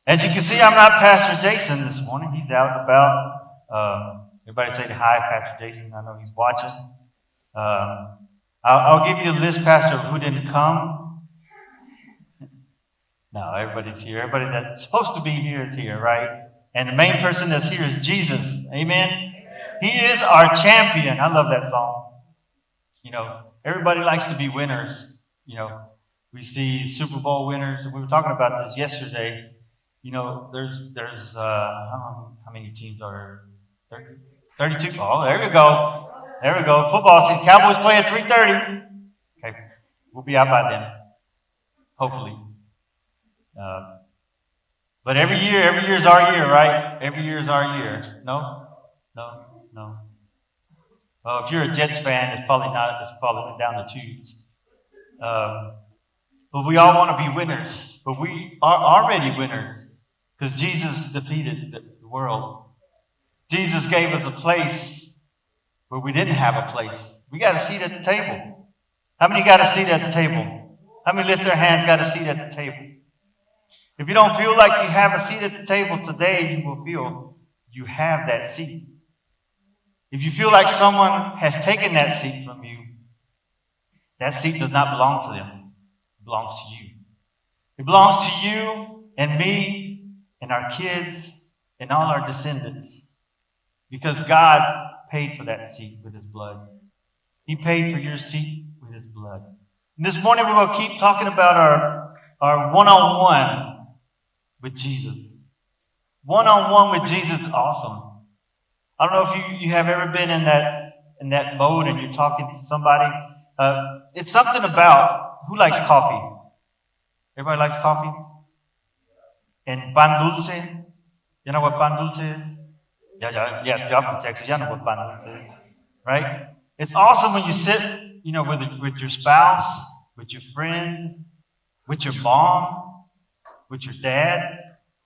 As you can see, I'm not Pastor Jason this morning. He's out and about. Everybody say hi, Pastor Jason. I know he's watching. I'll give you a list, Pastor, of who didn't come. No, everybody's here. Everybody that's supposed to be here is here, right? And the main person that's here is Jesus. Amen? He is our champion. I love that song. You know, everybody likes to be winners. You know, we see Super Bowl winners. We were talking about this yesterday. You know, there's how many teams are there? 32. Oh, there we go. There we go. Football season. Cowboys play at 3:30. Okay, we'll be out by then, hopefully. But every year is our year, right? Every year is our year. No. Well, if you're a Jets fan, it's probably not. It's probably down the tubes. But we all want to be winners. But we are already winners because Jesus defeated the world. Jesus gave us a place where we didn't have a place. We got a seat at the table. How many got a seat at the table? How many lift their hands got a seat at the table? If you don't feel like you have a seat at the table today, you will feel you have that seat. If you feel like someone has taken that seat from you, that seat does not belong to them. It belongs to you. It belongs to you and me and our kids and all our descendants. Because God paid for that seat with His blood. He paid for your seat with His blood. And this morning we're going to keep talking about our one-on-one with Jesus. One-on-one with Jesus is awesome. I don't know if you have ever been in that mode and you're talking to somebody. It's something about who likes coffee. Everybody likes coffee? And pan dulce. You know what pan dulce is? Yeah, y'all from Texas. Y'all know what pan dulce is, right? It's awesome when you sit, you know, with your spouse, with your friend, with your mom, with your dad,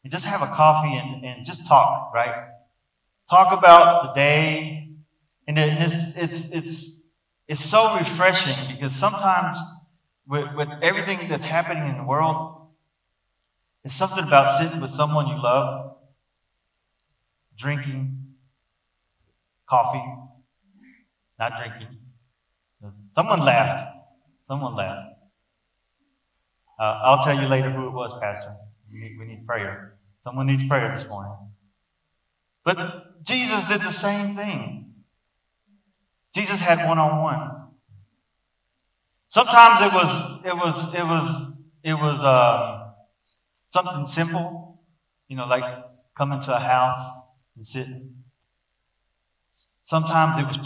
and just have a coffee and just talk, right? Talk about the day, and it's so refreshing because sometimes with everything that's happening in the world, it's something about sitting with someone you love, drinking coffee, not drinking. Someone laughed. I'll tell you later who it was, Pastor. We need prayer. Someone needs prayer this morning. But Jesus did the same thing. Jesus had one-on-one. Sometimes it was something simple, you know, like coming to a house and sitting. Sometimes it was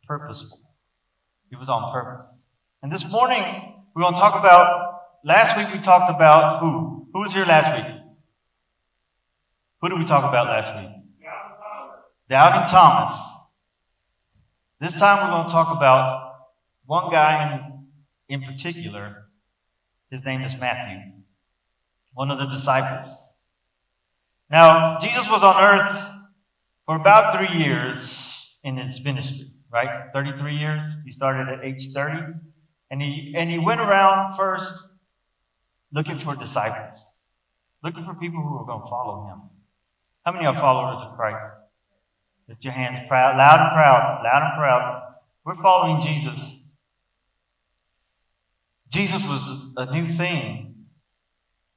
purposeful. It was on purpose. And this morning we're going to talk about. Last week we talked about who? Who was here last week? Who did we talk about last week? Doubting Thomas. This time we're going to talk about one guy in particular. His name is Matthew, one of the disciples. Now, Jesus was on earth for about 3 years in his ministry, right? 33 years. He started at age 30. And he went around first looking for disciples, looking for people who were going to follow him. How many are followers of Christ? Lift your hands proud, loud and proud. We're following Jesus. Jesus was a new thing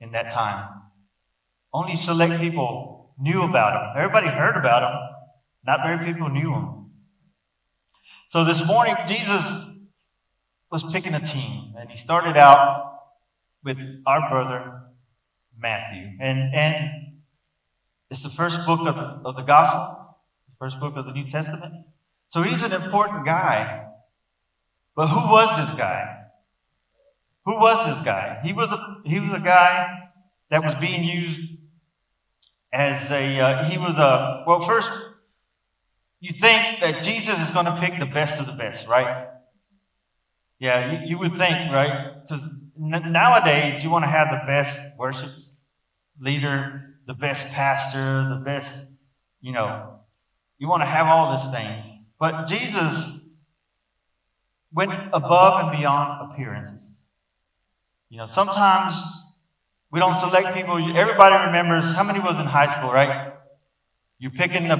in that time. Only select people knew about him. Everybody heard about him. Not very people knew him. So this morning, Jesus was picking a team, and he started out with our brother Matthew, and it's the first book of the gospel, the first book of the New Testament. So he's an important guy. But who was this guy? Who was this guy? He was a guy that was being used as well, first, you think that Jesus is going to pick the best of the best, right? Yeah, you would think, right? Because nowadays, you want to have the best worship leader, the best pastor, the best, you want to have all these things. But Jesus went above and beyond appearances. Sometimes We don't select people. Everybody remembers how many was in high school, right? You're picking the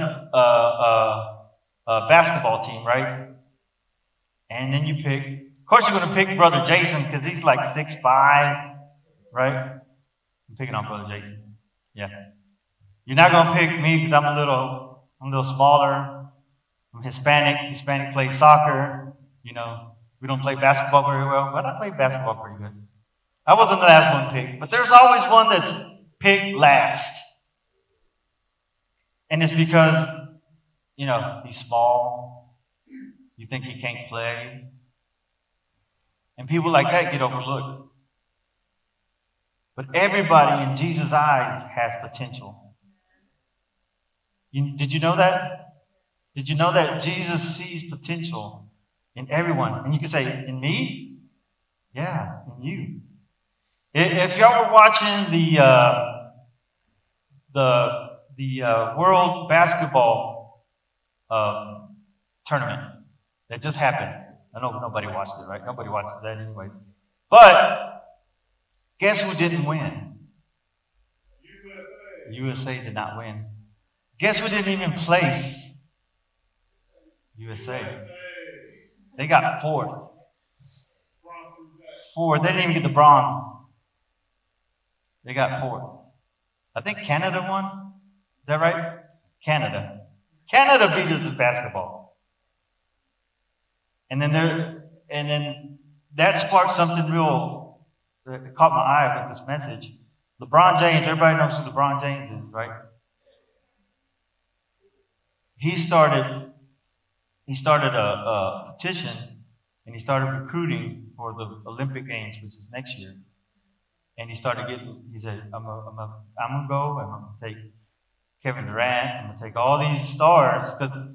basketball team, right? And then you pick. Of course, you're going to pick Brother Jason because he's like 6'5", right? I'm picking on Brother Jason. Yeah. You're not going to pick me because I'm a little smaller. I'm Hispanic. Hispanic plays soccer. You know, we don't play basketball very well, but I played basketball pretty good. I wasn't the last one picked, but there's always one that's picked last. And it's because, you know, he's small. You think he can't play. And people like that get overlooked. But everybody in Jesus' eyes has potential. Did you know that? Did you know that Jesus sees potential in everyone? And you can say, in me? Yeah, in you. If y'all were watching the World Basketball tournament that just happened. I know nobody watched it, right? Nobody watches that anyway. But guess who didn't win? USA did not win. Guess who didn't even place? USA. They got fourth. Fourth. They didn't even get the bronze. They got fourth. I think Canada won. Is that right? Canada. Canada beat us in basketball. And then that sparked something real that caught my eye with this message. LeBron James, everybody knows who LeBron James is, right? He started a petition, and he started recruiting for the Olympic Games, which is next year. And he said, I'm gonna go, and I'm gonna take Kevin Durant, I'm gonna take all these stars, because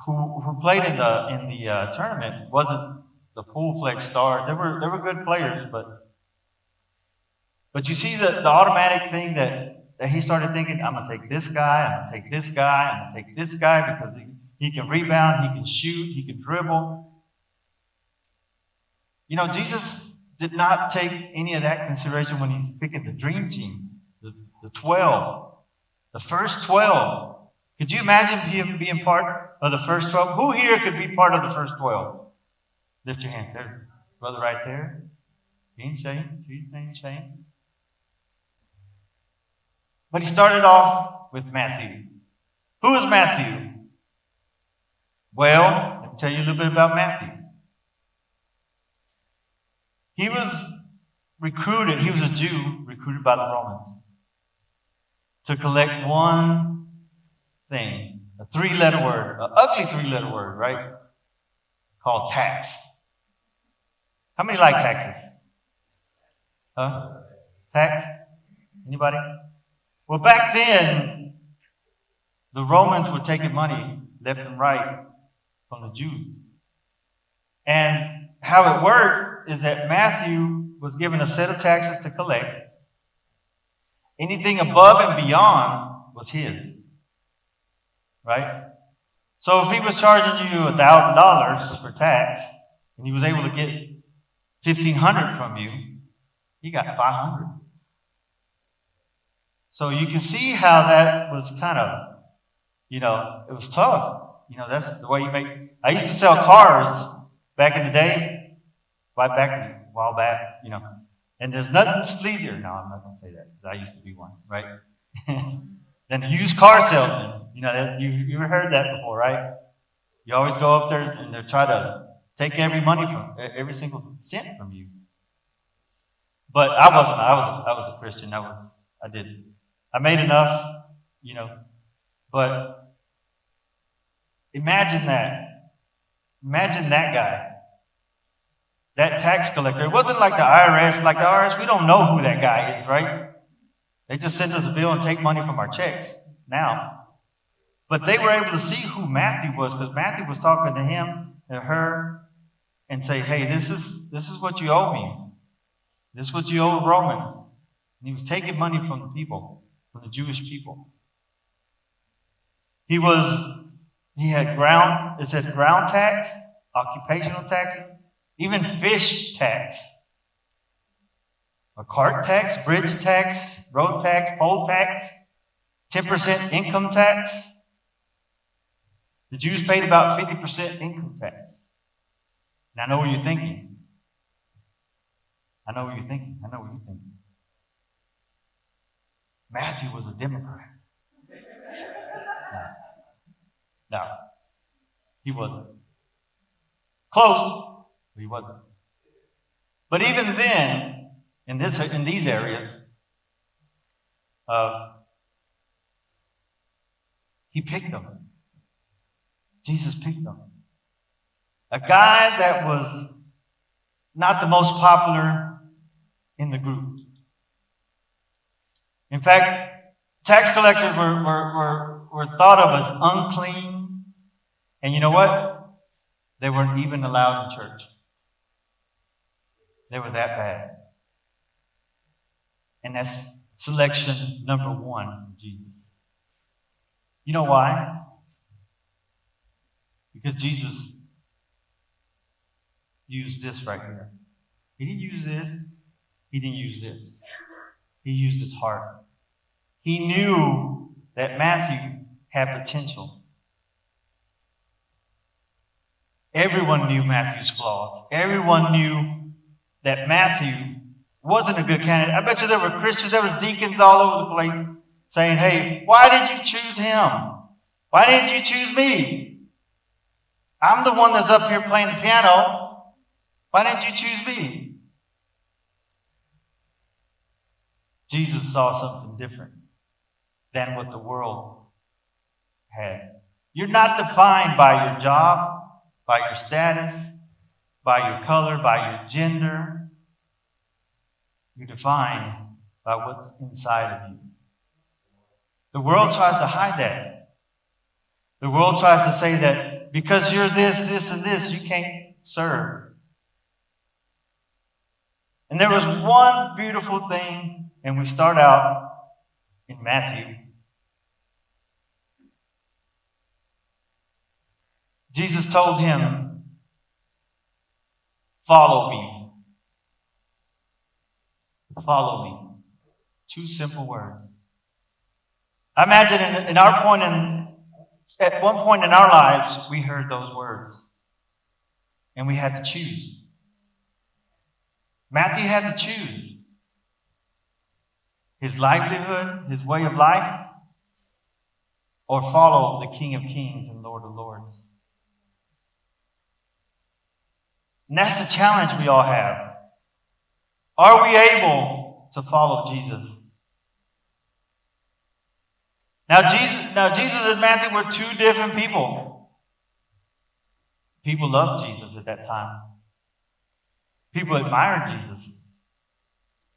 who played in the tournament wasn't the full-fledged stars. They were good players, but you see the automatic thing that he started thinking, I'm gonna take this guy, I'm gonna take this guy, I'm gonna take this guy because he can rebound, he can shoot, he can dribble. You know, Jesus did not take any of that consideration when he's picking the dream team, the 12, the first 12. Could you imagine him being part of the first 12? Who here could be part of the first 12? Lift your hand. There, brother, right there. Being Shane. She's named Shane. But he started off with Matthew. Who is Matthew? Well, let me tell you a little bit about Matthew. He was recruited, he was a Jew recruited by the Romans to collect one thing, a three-letter word, an ugly three-letter word, right? Called tax. How many like taxes? Huh? Tax? Anybody? Well, back then, the Romans were taking money left and right from the Jews. And how it worked is that Matthew was given a set of taxes to collect. Anything above and beyond was his. Right? So if he was charging you $1,000 for tax, and he was able to get $1,500 from you, he got $500. So you can see how that was kind of, it was tough. That's the way you make. I used to sell cars back in the day, a while back, and there's nothing sleazier. No, I'm not going to say that, because I used to be one, right? Than a used car salesman. You ever heard that before, right? You always go up there and they try to take every single cent from you. But I wasn't. I was a Christian. I made enough, but imagine that. Imagine that guy. That tax collector. It wasn't like the IRS. Like the IRS, we don't know who that guy is, right? They just send us a bill and take money from our checks now. But they were able to see who Matthew was, because Matthew was talking to him and her and say, hey, this is what you owe me. This is what you owe Roman. And he was taking money from the people, from the Jewish people. He had ground tax, occupational taxes, even fish tax. A cart tax, bridge tax, road tax, poll tax, 10% income tax. The Jews paid about 50% income tax. And I know what you're thinking. I know what you're thinking. Matthew was a Democrat. No, he wasn't. Close, but he wasn't. But even then, in these areas, he picked them. Jesus picked them. A guy that was not the most popular in the group. In fact, tax collectors were thought of as unclean. And you know what? They weren't even allowed in church. They were that bad. And that's selection number one for Jesus. You know why? Because Jesus used this right here. He didn't use this. He didn't use this. He used his heart. He knew that Matthew had potential. Everyone knew Matthew's flaws. Everyone knew that Matthew wasn't a good candidate. I bet you there were Christians, there was deacons all over the place saying, hey, why did you choose him? Why didn't you choose me? I'm the one that's up here playing the piano. Why didn't you choose me? Jesus saw something different than what the world had. You're not defined by your job, by your status, by your color, by your gender. You're defined by what's inside of you. The world tries to hide that. The world tries to say that because you're this, this, and this, you can't serve. And there was one beautiful thing, and we start out in Matthew. Jesus told him, follow me. Follow me. Two simple words. I imagine at one point in our lives, we heard those words. And we had to choose. Matthew had to choose. His livelihood, his way of life, or follow the King of Kings and Lord of Lords. And that's the challenge we all have. Are we able to follow Jesus? Now Jesus and Matthew were two different people. People loved Jesus at that time. People admired Jesus.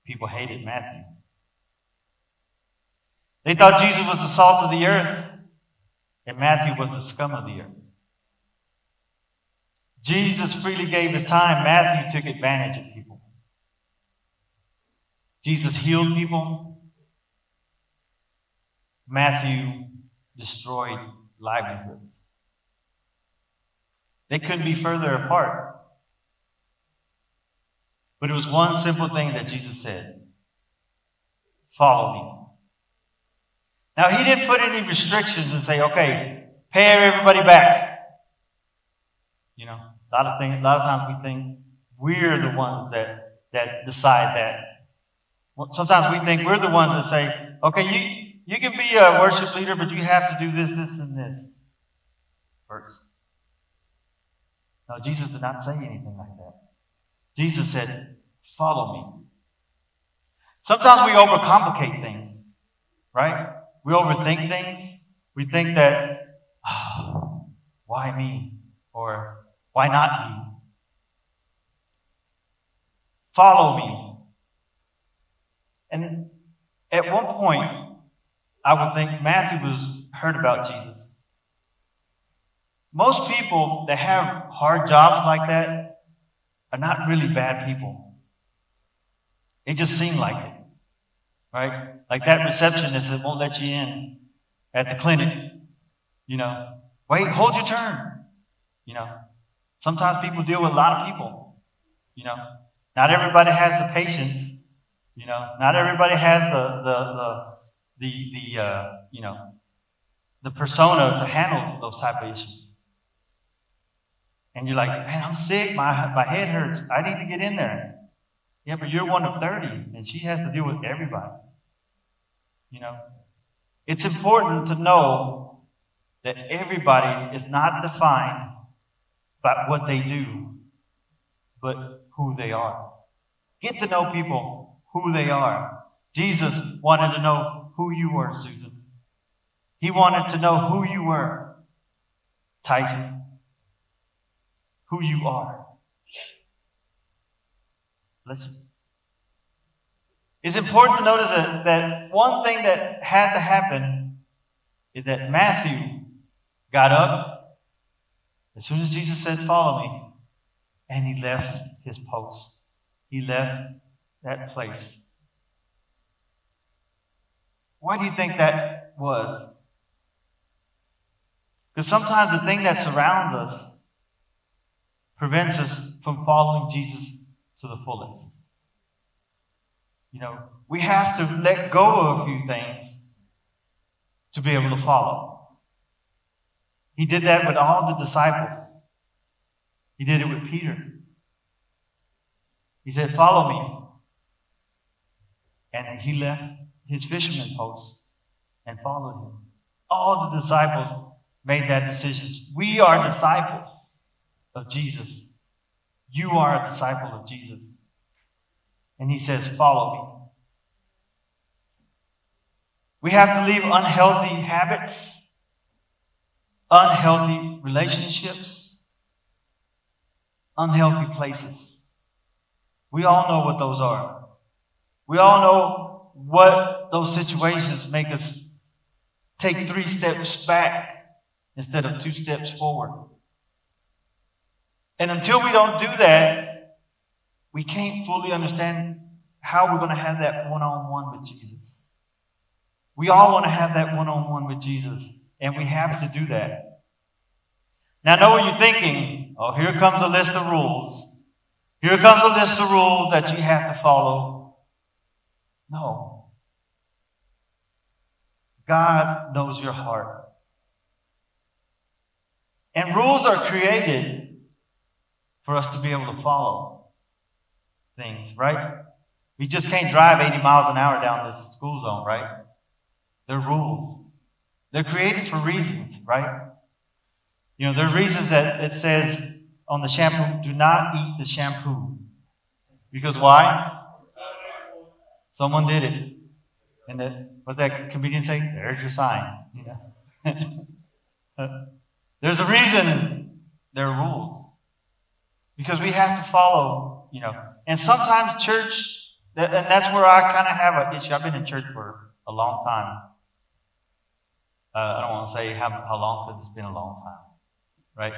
People hated Matthew. They thought Jesus was the salt of the earth, and Matthew was the scum of the earth. Jesus freely gave his time. Matthew took advantage of people. Jesus healed people. Matthew destroyed livelihoods. They couldn't be further apart. But it was one simple thing that Jesus said. Follow me. Now, he didn't put any restrictions and say, okay, pay everybody back. You know, a lot of times we think we're the ones that decide that. Sometimes we think we're the ones that say, okay, you can be a worship leader, but you have to do this, this, and this first. No, Jesus did not say anything like that. Jesus said, follow me. Sometimes we overcomplicate things, right? We overthink things. We think that, why me? Or why not me? Follow me. And at one point, I would think Matthew heard about Jesus. Most people that have hard jobs like that are not really bad people. It just seemed like it, right? Like that receptionist that won't let you in at the clinic. You know, wait, hold your turn. You know, sometimes people deal with a lot of people. You know, not everybody has the patience You know, not everybody has the persona to handle those type of issues. And you're like, man, I'm sick. My head hurts. I need to get in there. Yeah, but you're one of 30, and she has to deal with everybody. You know, it's important to know that everybody is not defined by what they do, but who they are. Get to know people who they are. Jesus wanted to know who you were, Susan. He wanted to know who you were, Tyson. Who you are. Listen. It's important to notice that one thing that had to happen is that Matthew got up as soon as Jesus said, follow me, and he left his post. He left that place. Why do you think that was? Because sometimes the thing that surrounds us prevents us from following Jesus to the fullest. You know, we have to let go of a few things to be able to follow. He did that with all the disciples. He did it with Peter. He said, follow me. And he left his fisherman post and followed him. All the disciples made that decision. We are disciples of Jesus. You are a disciple of Jesus. And he says, follow me. We have to leave unhealthy habits, unhealthy relationships, unhealthy places. We all know what those are. We all know what those situations make us take 3 steps back instead of 2 steps forward. And until we don't do that, we can't fully understand how we're going to have that one-on-one with Jesus. We all want to have that one-on-one with Jesus, and we have to do that. Now, I know what you're thinking. Oh, here comes a list of rules. Here comes a list of rules that you have to follow. No. God knows your heart. And rules are created for us to be able to follow things, right? We just can't drive 80 miles an hour down this school zone, right? They're rules. They're created for reasons, right? You know, there are reasons that it says on the shampoo, do not eat the shampoo. Because why? Someone did it. And what that comedian say? There's your sign. You know? There's a reason there are rules. Because we have to follow, you know. And sometimes church, and that's where I kind of have an issue. I've been in church for a long time. I don't want to say how long, because it's been a long time. Right?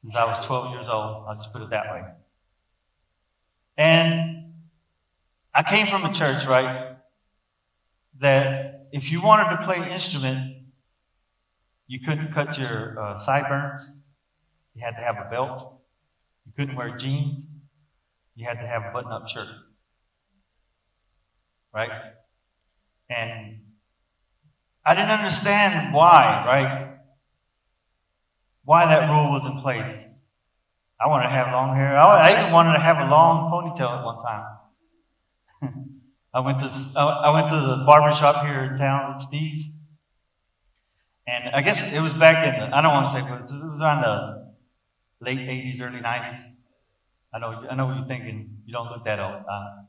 Since I was 12 years old. I'll just put it that way. And I came from a church, right, that if you wanted to play an instrument, you couldn't cut your sideburns. You had to have a belt. You couldn't wear jeans. You had to have a button-up shirt. Right? And I didn't understand why, right? Why that rule was in place. I wanted to have long hair. I even wanted to have a long ponytail at one time. I went to the barber shop here in town with Steve. And I guess it was back in I don't want to say, but it was around the late 80s, early 90s. I know what you're thinking. You don't look that old.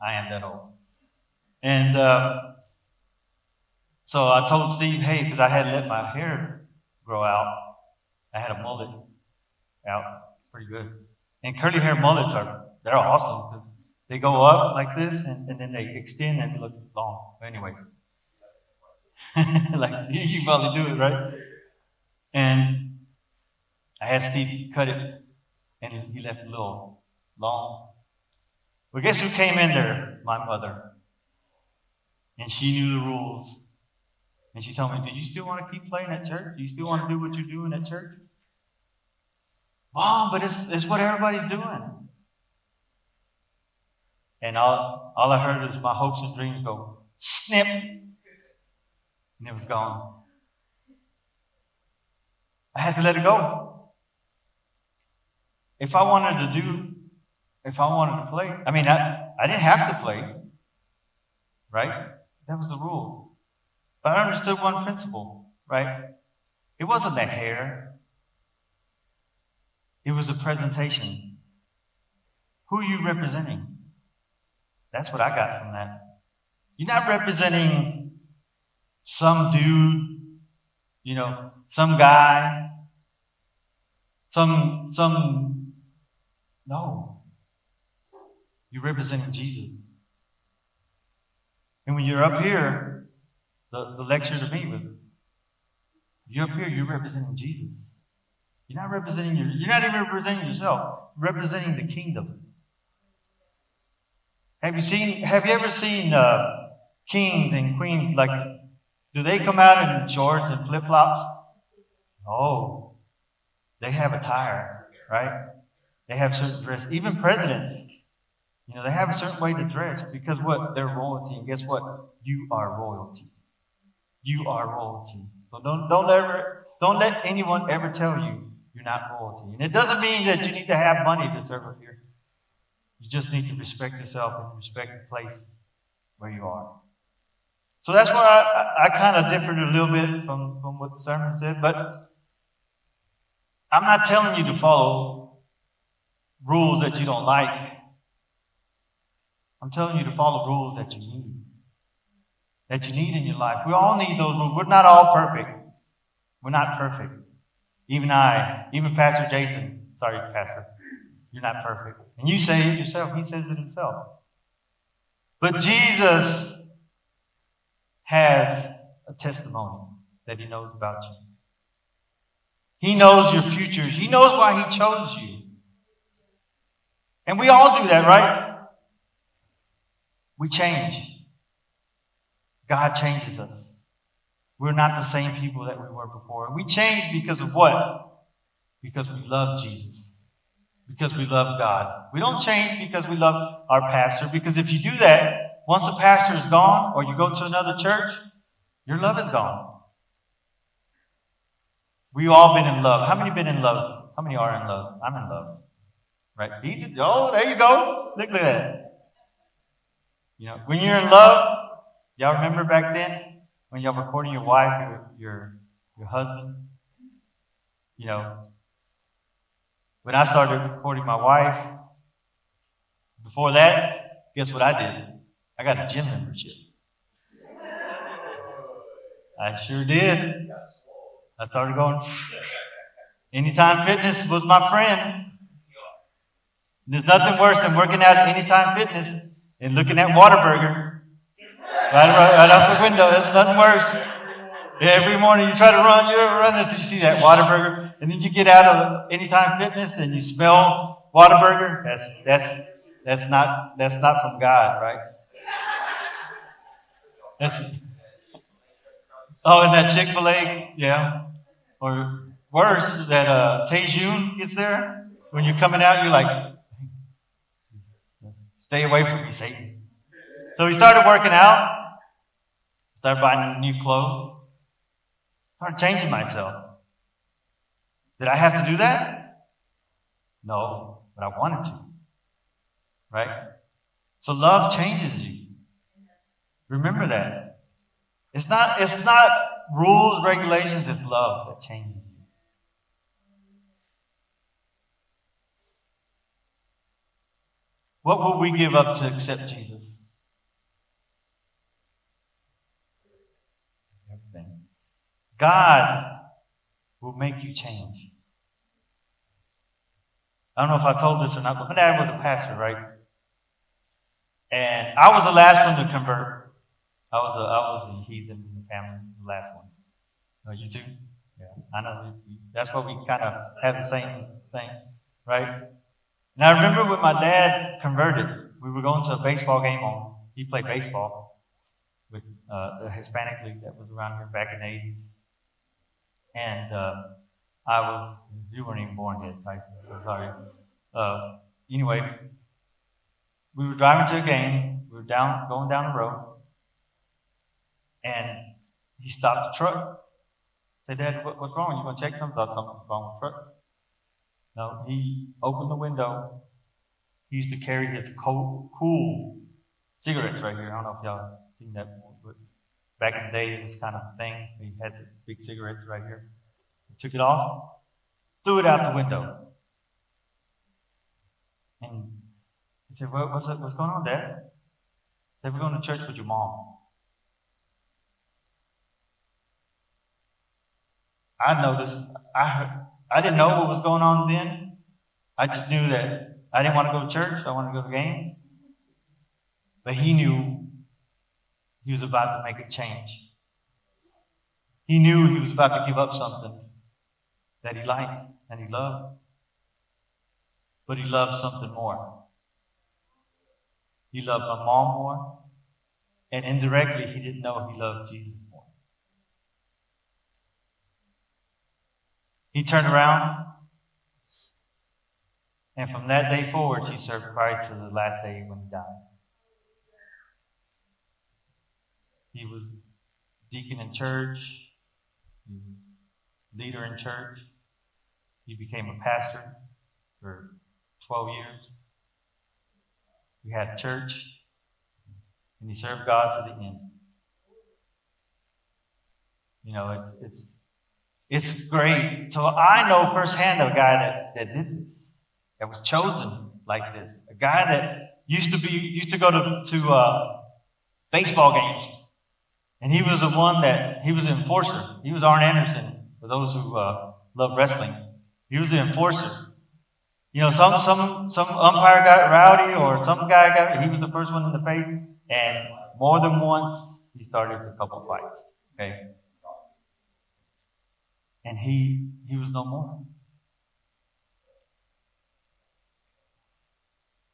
I am that old. And so I told Steve, hey, because I hadn't let my hair grow out. I had a mullet out pretty good. And curly hair mullets they're awesome because they go up like this and then they extend and they look long. Anyway. Like you probably do it, right? And I had Steve cut it and he left it a little long. Well, guess who came in there? My mother. And she knew the rules. And she told me, do you still want to keep playing at church? Do you still want to do what you're doing at church? Mom, but it's what everybody's doing. And all I heard was my hopes and dreams go snip, and it was gone. I had to let it go. If I wanted to play, I mean, I didn't have to play, right? That was the rule. But I understood one principle, right? It wasn't the hair. It was the presentation. Who are you representing? That's what I got from that. You're not representing some dude, some guy, no. You're representing Jesus. And when you're up here, the lecture to me was, you're up here, you're representing Jesus. You're not even representing yourself. You're representing the kingdom. Have you ever seen kings and queens, like, do they come out in shorts and flip-flops? No. They have attire, right? They have certain dress. Even presidents, they have a certain way to dress because what? They're royalty. And guess what? You are royalty. You are royalty. So don't let anyone ever tell you you're not royalty. And it doesn't mean that you need to have money to serve up here. You just need to respect yourself and respect the place where you are. So that's where I kind of differed a little bit from what the sermon said. But I'm not telling you to follow rules that you don't like. I'm telling you to follow rules that you need. That you need in your life. We all need those rules. We're not all perfect. We're not perfect. Even Pastor Jason. Sorry, Pastor. You're not perfect. And you say it yourself. He says it himself. But Jesus has a testimony that he knows about you. He knows your future. He knows why he chose you. And we all do that, right? We change. God changes us. We're not the same people that we were before. And we change because of what? Because we love Jesus. Because we love God. We don't change because we love our pastor. Because if you do that, once the pastor is gone or you go to another church, your love is gone. We've all been in love. How many been in love? How many are in love? I'm in love. Right? There you go. Look at that. When you're in love, y'all remember back then when y'all were courting your wife, your husband? When I started courting my wife, before that, guess what I did? I got a gym membership. I sure did. I started going. Anytime Fitness was my friend. There's nothing worse than working out at Anytime Fitness and looking at Whataburger right out the window. There's nothing worse. Every morning you try to run, you ever run until you see that Whataburger, and then you get out of Anytime Fitness and you smell Whataburger. That's not from God, right? And that Chick-fil-A, yeah, or worse, that Tejun gets there. When you're coming out, you're like, stay away from me, Satan. So we started working out, started buying new clothes. Started changing myself. Did I have to do that? No, but I wanted to. Right? So love changes you. Remember that. It's not rules, regulations, it's love that changes you. What will we give up to accept Jesus? Everything. God will make you change. I don't know if I told this or not, but my dad was a pastor, right? And I was the last one to convert. I was the heathen in the family, the last one. Oh, you too? Yeah, I know. That's why we kind of have the same thing, right? And I remember when my dad converted, we were going to a baseball game he played baseball with the Hispanic league that was around here back in the 80s. And you weren't even born yet, Tyson, so sorry. Anyway, we were driving to a game. We were going down the road. And he stopped the truck. I said, Dad, what's wrong? You going to check something? Thought something was wrong with the truck. No, he opened the window. He used to carry his cool cigarettes right here. I don't know if y'all seen that before, but back in the day, it was kind of a thing. He had the big cigarettes right here. He took it off, threw it out the window. And he said, what's going on, Dad? I said, we're going to church with your mom. I noticed, I didn't know what was going on then. I just knew that I didn't want to go to church. I wanted to go to the game. But he knew he was about to make a change. He knew he was about to give up something that he liked and he loved. But he loved something more. He loved my mom more. And indirectly, he didn't know he loved Jesus more. He turned around. And from that day forward, he served Christ to the last day when he died. He was deacon in church. He was leader in church. He became a pastor for 12 years. We had church. And he served God to the end. You know, it's great. So I know firsthand of a guy that did this. That was chosen like this. A guy that used to go to baseball games. And he was he was the enforcer. He was Arn Anderson, for those who love wrestling. He was the enforcer. You know, some umpire got rowdy or some guy he was the first one in the face. And more than once, he started a couple fights. Okay? And he was no more.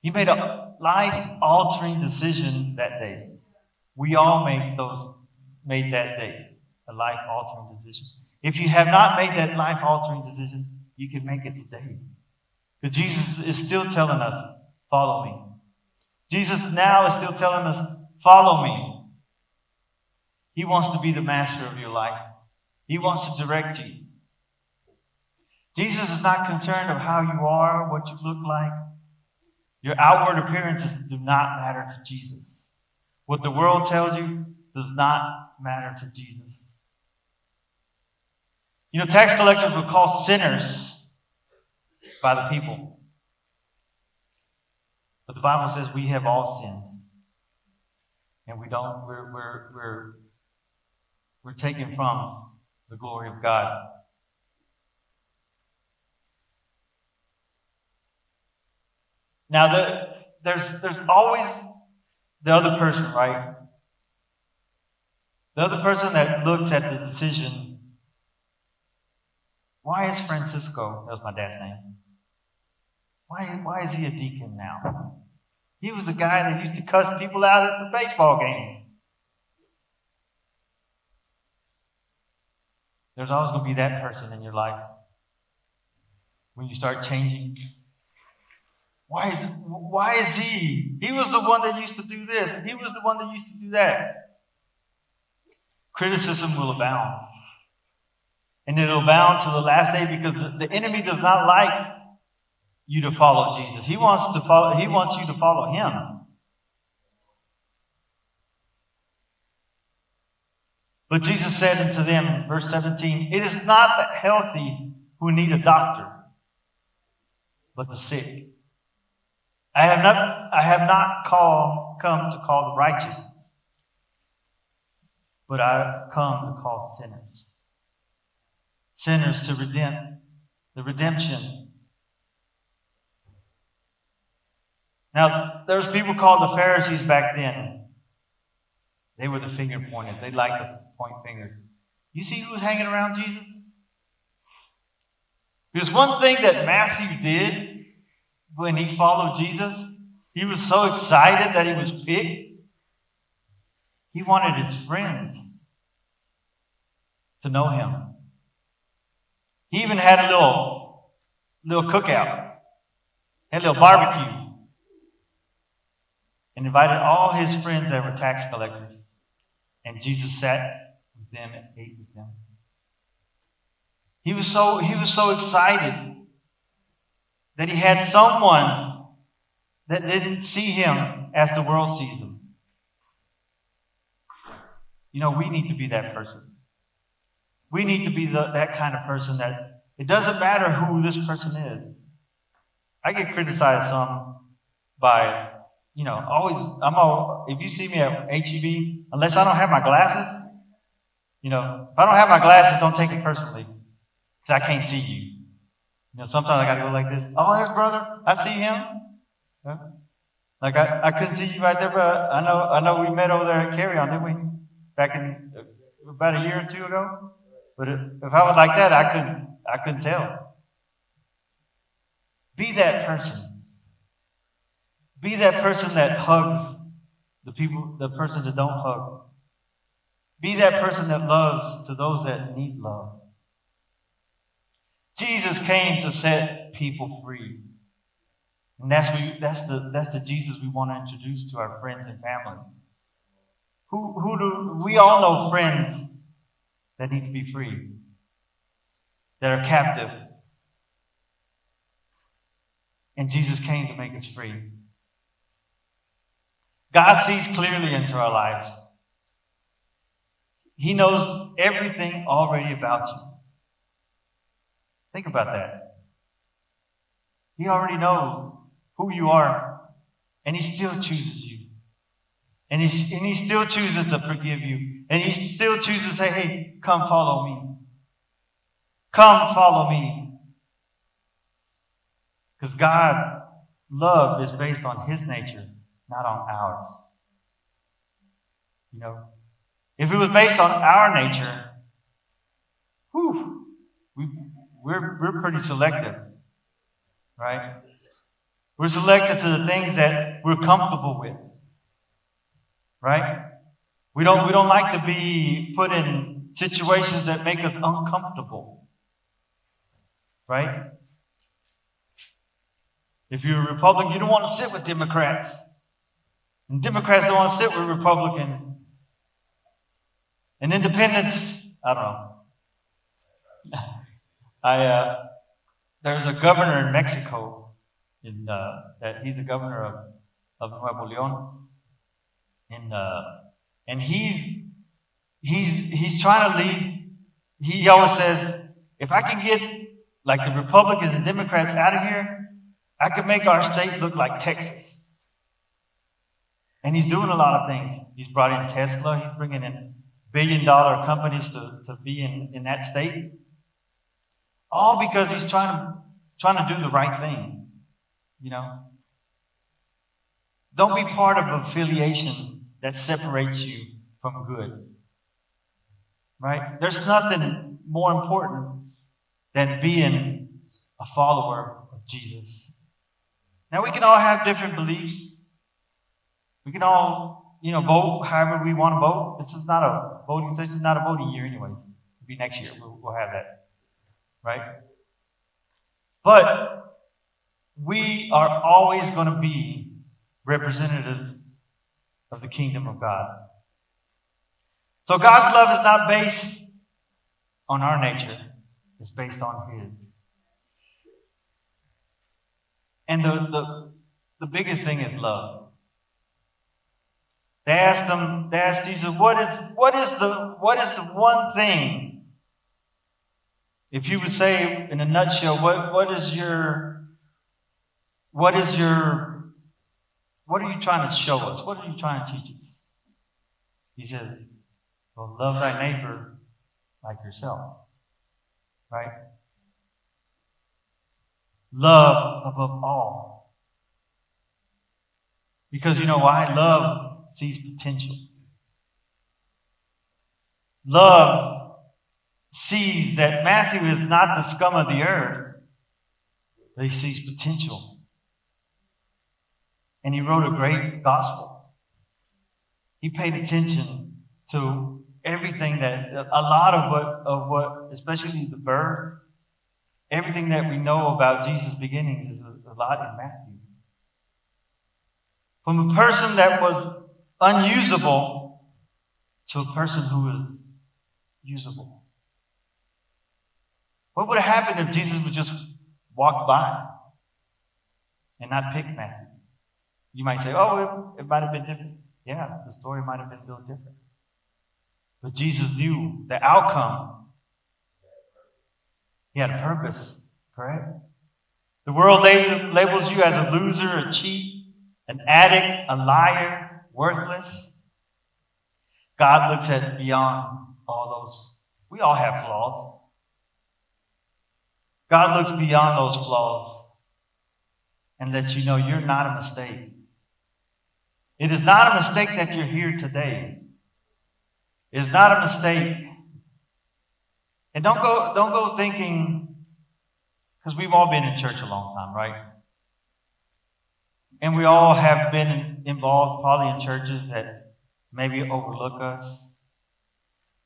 He made a life-altering decision that day. We all made that day a life-altering decision. If you have not made that life-altering decision, you can make it today. Because Jesus is still telling us, follow me. Jesus now is still telling us, follow me. He wants to be the master of your life. He wants to direct you. Jesus is not concerned of how you are, what you look like. Your outward appearances do not matter to Jesus. What the world tells you does not matter to Jesus. You know, tax collectors were called sinners by the people. But the Bible says we have all sinned. And we're taken from the glory of God. Now, there's always the other person, right? The other person that looks at the decision. Why is Francisco, that was my dad's name, why is he a deacon now? He was the guy that used to cuss people out at the baseball game. There's always going to be that person in your life. When you start changing, why is he? He was the one that used to do this. He was the one that used to do that. Criticism will abound. And it'll abound to the last day because the enemy does not like you to follow Jesus. He wants you to follow him. But Jesus said unto them, verse 17, it is not the healthy who need a doctor, but the sick. I have not come to call the righteous, but I have come to call sinners. Sinners to the redemption. Now, there was people called the Pharisees back then. They were the finger pointers. They liked to point fingers. You see who was hanging around Jesus? There's one thing that Matthew did when he followed Jesus. He was so excited that he was picked. He wanted his friends to know him. He even had a little cookout. Had a little barbecue. and invited all his friends that were tax collectors. And Jesus sat with them and ate with them. He was so excited that he had someone that didn't see him as the world sees him. You know, we need to be that person. We need to be that kind of person that it doesn't matter who this person is. I get criticized some by, if you see me at HEB, unless I don't have my glasses, if I don't have my glasses, don't take it personally, because I can't see you. Sometimes I got to go like this. Oh, there's brother. I see him. Yeah. Like I couldn't see you right there, but I know we met over there at Carry On, didn't we? Back in about a year or two ago. But if I was like that, I couldn't tell. Be that person. Be that person that hugs the person that don't hug. Be that person that loves to those that need love. Jesus came to set people free. And that's the Jesus we want to introduce to our friends and family. We all know friends that need to be free, that are captive. And Jesus came to make us free. God sees clearly into our lives. He knows everything already about you. Think about that. He already knows who you are, and he still chooses you. And he still chooses to forgive you. And he still chooses to say, hey, come follow me. Come follow me. Because God's love is based on his nature, not on ours. If it was based on our nature, we're pretty selective, right? We're selective to the things that we're comfortable with, right? We don't like to be put in situations that make us uncomfortable, right? If you're a Republican, you don't want to sit with Democrats. And Democrats don't want to sit with Republicans. And independents, I don't know. There's a governor in Mexico, that he's the governor of Nuevo León, and he's trying to lead. He always says, if I can get like the Republicans and Democrats out of here, I can make our state look like Texas. And he's doing a lot of things. He's brought in Tesla. He's bringing in billion-dollar companies to be in that state. All because he's trying to do the right thing. Don't be part of affiliation that separates you from good. Right? There's nothing more important than being a follower of Jesus. Now, we can all have different beliefs. We can all, vote however we want to vote. This is not a voting session. It's not a voting year anyway. It'll be next year. We'll have that. Right? But we are always going to be representatives of the kingdom of God. So God's love is not based on our nature. It's based on his. And the biggest thing is love. They asked Jesus, what is the one thing, if you would say in a nutshell, what are you trying to show us? What are you trying to teach us? He says, well, love thy neighbor like yourself. Right? Love above all. Because you know why? Love sees potential. Love sees that Matthew is not the scum of the earth, but he sees potential. And he wrote a great gospel. He paid attention to everything a lot of what, especially the birth, everything that we know about Jesus' beginnings is a lot in Matthew. From a person that was unusable to a person who is usable. What would have happened if Jesus would just walk by and not pick Matthew? You might say, oh, it might have been different. Yeah, the story might have been a little different. But Jesus knew the outcome. He had a purpose, correct? The world labels you as a loser, a cheat, an addict, a liar, worthless. God looks at beyond all those. We all have flaws. God looks beyond those flaws and lets you know you're not a mistake. It is not a mistake that you're here today. It's not a mistake. And don't go thinking, because we've all been in church a long time, right? And we all have been involved probably in churches that maybe overlook us,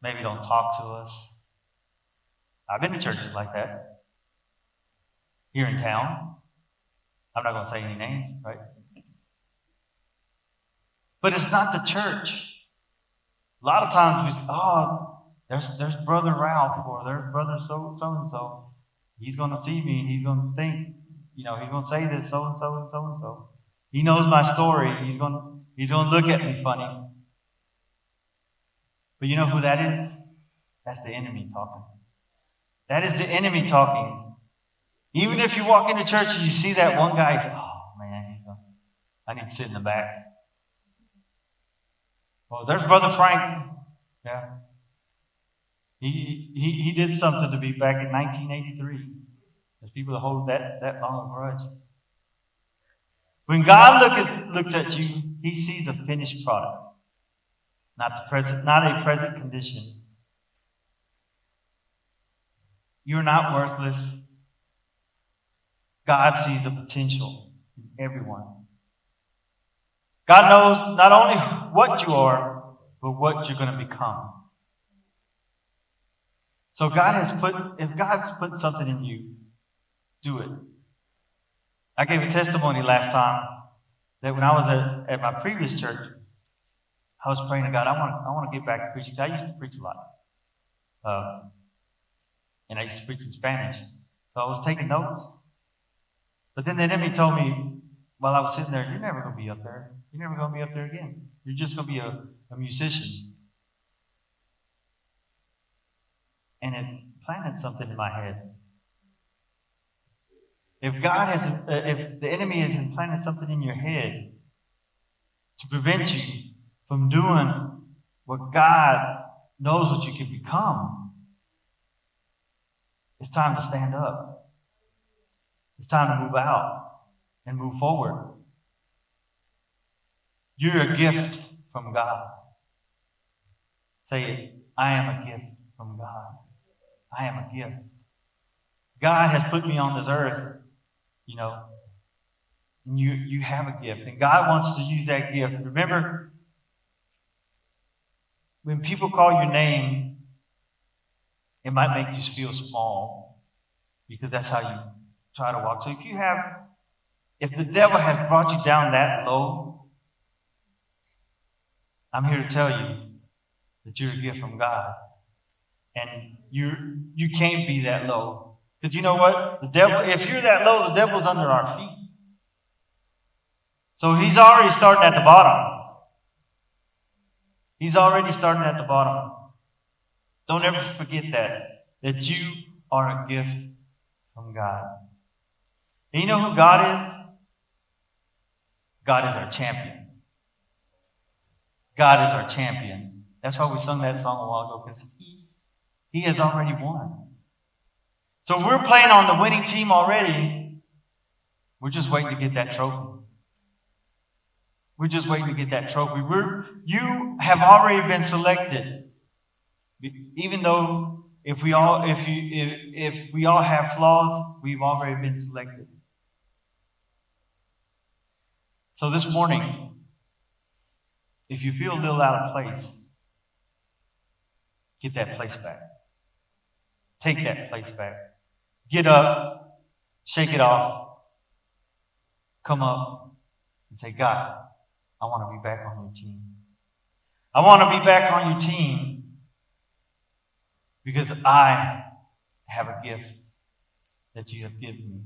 maybe don't talk to us. I've been to churches like that here in town. I'm not going to say any names, right? But it's not the church. A lot of times we say, oh, there's Brother Ralph or there's Brother so-and-so. He's going to see me and he's going to think, he's going to say this so-and-so and so-and-so. He knows my story. He's going to look at me funny. But you know who that is? That's the enemy talking. That is the enemy talking. Even if you walk into church and you see that one guy, you say, oh man, I need to sit in the back. Well, there's Brother Frank. Yeah. He did something to me back in 1983. There's people that hold that long a grudge. When God looks at you, He sees a finished product, not a present condition. You're not worthless. God sees the potential in everyone. God knows not only what you are, but what you're going to become. So if God's put something in you, do it. I gave a testimony last time that when I was at my previous church, I was praying to God, I want to get back to preaching. I used to preach a lot. And I used to preach in Spanish. So I was taking notes. But then the enemy told me while I was sitting there, you're never going to be up there. You're never going to be up there again. You're just going to be a musician. And it planted something in my head. If the enemy has implanted something in your head to prevent you from doing what God knows what you can become, it's time to stand up. It's time to move out and move forward. You're a gift from God. Say it. I am a gift from God. I am a gift. God has put me on this earth, and you have a gift. And God wants to use that gift. Remember, when people call your name, it might make you feel small because that's how you try to walk. So if the devil has brought you down that low, I'm here to tell you that you're a gift from God. And you can't be that low. Because you know what? The devil, if you're that low, the devil's under our feet. So he's already starting at the bottom. He's already starting at the bottom. Don't ever forget that you are a gift from God. And you know who God is? God is our champion. God is our champion. That's why we sung that song a while ago, because He has already won. So we're playing on the winning team already. We're just waiting to get that trophy. We're just waiting to get that trophy. You have already been selected. Even though if we all have flaws, we've already been selected. So this morning, if you feel a little out of place, get that place back. Take that place back. Get up, shake it off, come up, and say, God, I want to be back on your team. I want to be back on your team because I have a gift that you have given me.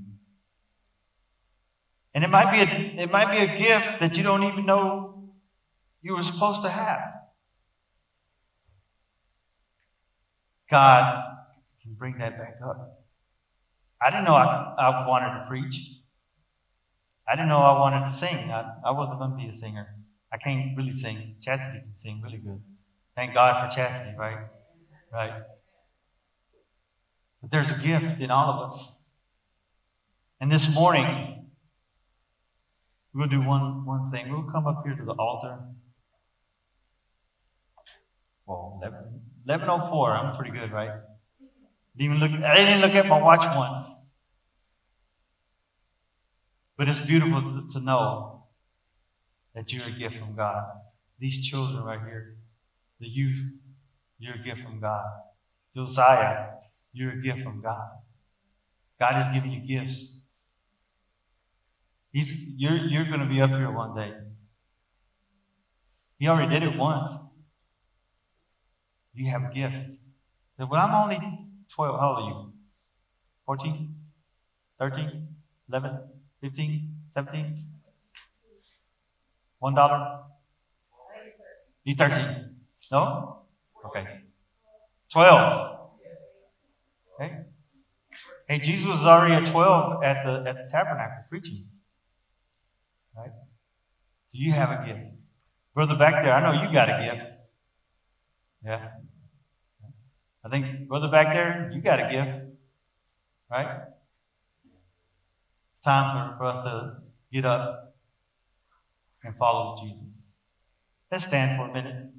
And it might be a gift that you don't even know you were supposed to have. God can bring that back up. I didn't know I wanted to preach. I didn't know I wanted to sing. I wasn't going to be a singer. I can't really sing. Chastity can sing really good. Thank God for Chastity, right? Right. But there's a gift in all of us. And this morning, we'll do one thing. We'll come up here to the altar. Well, 11:04. I'm pretty good, right? I didn't look at my watch once. But it's beautiful to know that you're a gift from God. These children right here, the youth, you're a gift from God. Josiah, you're a gift from God. God has given you gifts. You're going to be up here one day. He already did it once. You have a gift. Well, I'm only 12. How old are you? 14? 13? 11? 15? 17? $1? He's 13. No? Okay. 12. Okay. Hey, Jesus was already at 12 at the tabernacle preaching. Right? So you have a gift. Brother back there, I know you got a gift. Yeah. I think, brother back there, you got a gift. Right? It's time for us to get up and follow Jesus. Let's stand for a minute.